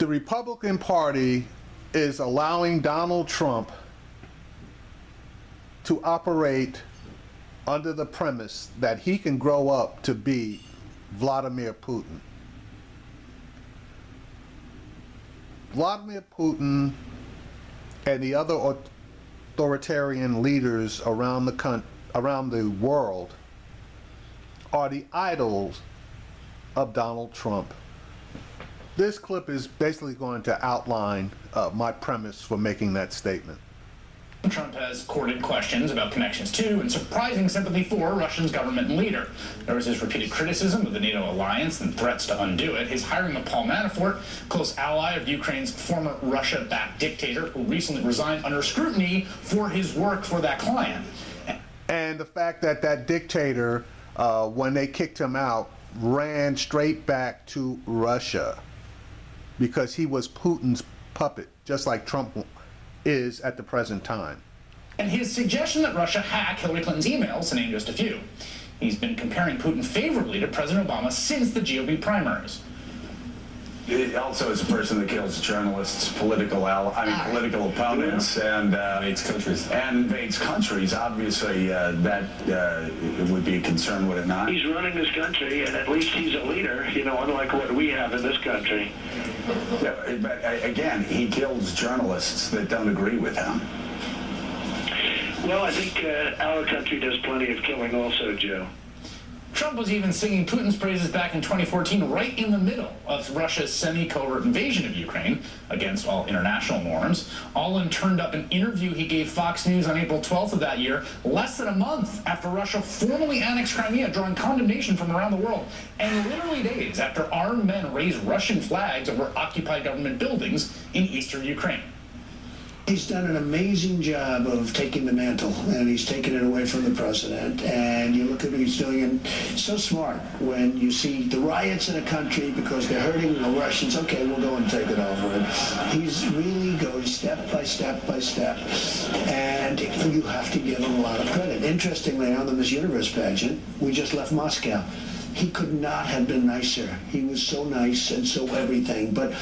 The Republican Party is allowing Donald Trump to operate under the premise that he can grow up to be Vladimir Putin. Vladimir Putin and the other authoritarian leaders around the world are the idols of Donald Trump. This clip is basically going to outline my premise for making that statement. Trump has courted questions about connections to and surprising sympathy for Russia's government and leader. There was his repeated criticism of the NATO alliance and threats to undo it, his hiring of Paul Manafort, close ally of Ukraine's former Russia-backed dictator, who recently resigned under scrutiny for his work for that client. And the fact that that dictator, when they kicked him out, ran straight back to Russia because he was Putin's puppet, just like Trump is at the present time. And his suggestion that Russia hacked Hillary Clinton's emails, to name just a few. He's been comparing Putin favorably to President Obama since the GOP primaries. He also is a person that kills journalists, political opponents, and invades countries. Obviously, that would be a concern, would it not? He's running this country, and at least he's a leader, you know, unlike what we have in this country. Yeah, but again, he kills journalists that don't agree with him. Well, I think our country does plenty of killing also, Joe. Trump was even singing Putin's praises back in 2014, right in the middle of Russia's semi-covert invasion of Ukraine, against all international norms. All turned up an interview he gave Fox News on April 12th of that year, less than a month after Russia formally annexed Crimea, drawing condemnation from around the world, and literally days after armed men raised Russian flags over occupied government buildings in eastern Ukraine. He's done an amazing job of taking the mantle, and he's taken it away from the president. And you look at what he's doing, and so smart. When you see the riots in a country because they're hurting the Russians, okay, we'll go and take it over. And he's really going step by step by step. And you have to give him a lot of credit. Interestingly, on the Miss Universe pageant, we just left Moscow. He could not have been nicer. He was so nice and so everything. But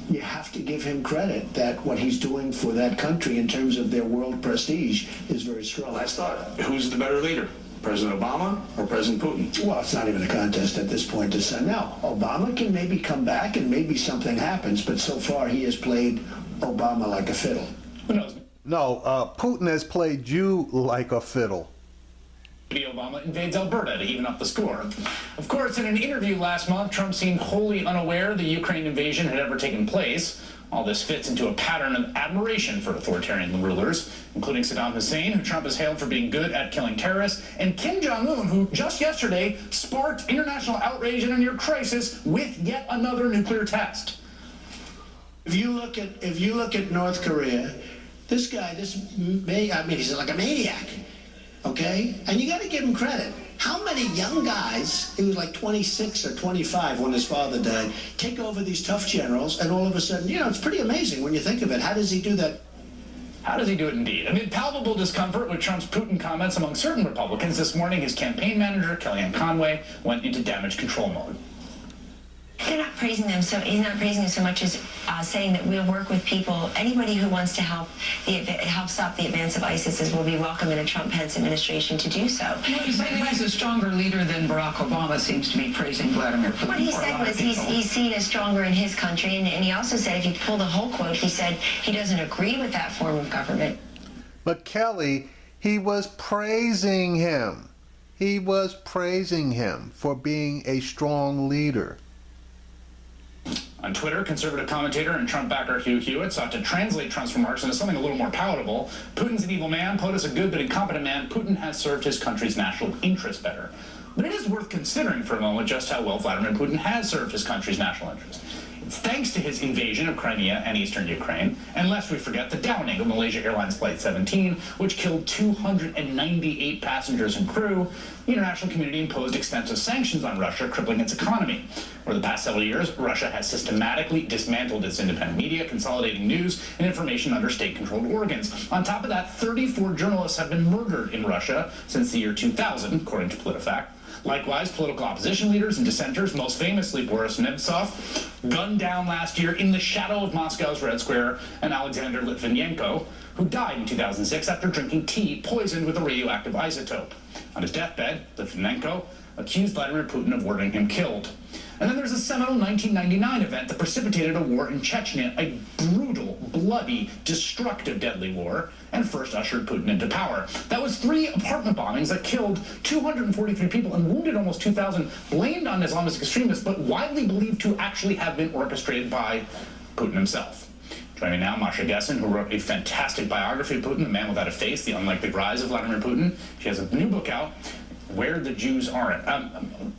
you have to give him credit that what he's doing for that country in terms of their world prestige is very strong. Last thought, who's the better leader? President Obama or President Putin? Well, it's not even a contest at this point to say. Now, Obama can maybe come back and maybe something happens, but so far he has played Obama like a fiddle. Who knows? No, Putin has played you like a fiddle. Obama invades Alberta to even up the score. Of course, in an interview last month, Trump seemed wholly unaware the Ukraine invasion had ever taken place. All this fits into a pattern of admiration for authoritarian rulers, including Saddam Hussein, who Trump has hailed for being good at killing terrorists, and Kim Jong-un, who just yesterday sparked international outrage in a near crisis with yet another nuclear test. If you look at North Korea, this guy, he's like a maniac. Okay? And you got to give him credit. How many young guys, he was like 26 or 25 when his father died, take over these tough generals, and all of a sudden, you know, it's pretty amazing when you think of it. How does he do that? How does he do it indeed? Amid palpable discomfort with Trump's Putin comments among certain Republicans this morning, his campaign manager, Kellyanne Conway, went into damage control mode. They're not praising them, so he's not praising them so much as saying that we'll work with people. Anybody who wants to help stop the advance of ISIS will be welcome in a Trump-Pence administration to do so. Well, he's saying he's a stronger leader than Barack Obama seems to be praising Vladimir Putin. What he said was he's seen as stronger in his country, and he also said, if you pull the whole quote, he said he doesn't agree with that form of government. But Kelly, he was praising him. He was praising him for being a strong leader. On Twitter, conservative commentator and Trump backer Hugh Hewitt sought to translate Trump's remarks into something a little more palatable. Putin's an evil man, POTUS a good but incompetent man. Putin has served his country's national interest better. But it is worth considering for a moment just how well Vladimir Putin has served his country's national interest. It's thanks to his invasion of Crimea and eastern Ukraine, and lest we forget the downing of Malaysia Airlines Flight 17, which killed 298 passengers and crew. The international community imposed extensive sanctions on Russia, crippling its economy. For the past several years, Russia has systematically dismantled its independent media, consolidating news and information under state-controlled organs. On top of that, 34 journalists have been murdered in Russia since the year 2000, according to PolitiFact. Likewise, political opposition leaders and dissenters, most famously Boris Nemtsov, gunned down last year in the shadow of Moscow's Red Square, and Alexander Litvinenko, who died in 2006 after drinking tea poisoned with a radioactive isotope. On his deathbed, Litvinenko accused Vladimir Putin of ordering him killed. And then there's a seminal 1999 event that precipitated a war in Chechnya, a brutal, bloody, destructive, deadly war, and first ushered Putin into power. That was 3 apartment bombings that killed 243 people and wounded almost 2,000, blamed on Islamist extremists, but widely believed to actually have been orchestrated by Putin himself. Joining me now, Masha Gessen, who wrote a fantastic biography of Putin, The Man Without a Face, The Unlikely Rise of Vladimir Putin. She has a new book out, Where the Jews Aren't.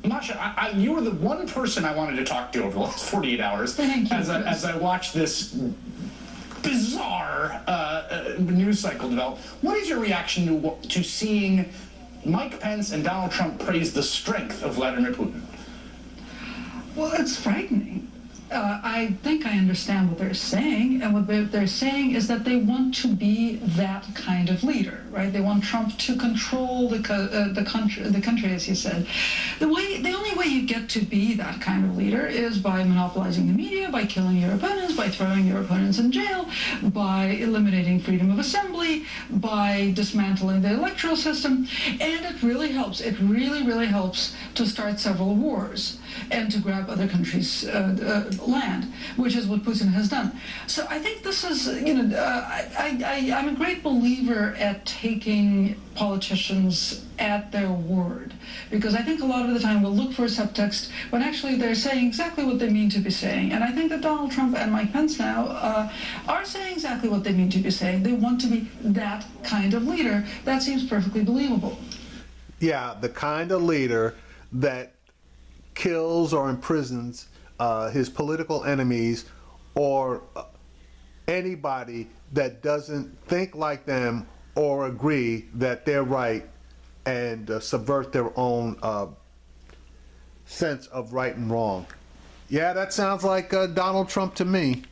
Masha, you were the one person I wanted to talk to over the last 48 hours as I watched this bizarre news cycle develop. What is your reaction to seeing Mike Pence and Donald Trump praise the strength of Vladimir Putin? Well, it's frightening. I think I understand what they're saying, and what they're saying is that they want to be that kind of leader, right? They want Trump to control the country, as you said. The only way you get to be that kind of leader is by monopolizing the media, by killing your opponents, by throwing your opponents in jail, by eliminating freedom of assembly, by dismantling the electoral system, and it really helps. It really helps to start several wars and to grab other countries' land, which is what Putin has done. So I think this is, I'm a great believer at taking politicians at their word, because I think a lot of the time we'll look for a subtext when actually they're saying exactly what they mean to be saying. And I think that Donald Trump and Mike Pence now are saying exactly what they mean to be saying. They want to be that kind of leader. That seems perfectly believable. Yeah, the kind of leader that kills or imprisons his political enemies or anybody that doesn't think like them or agree that they're right, and subvert their own sense of right and wrong. Yeah, that sounds like Donald Trump to me.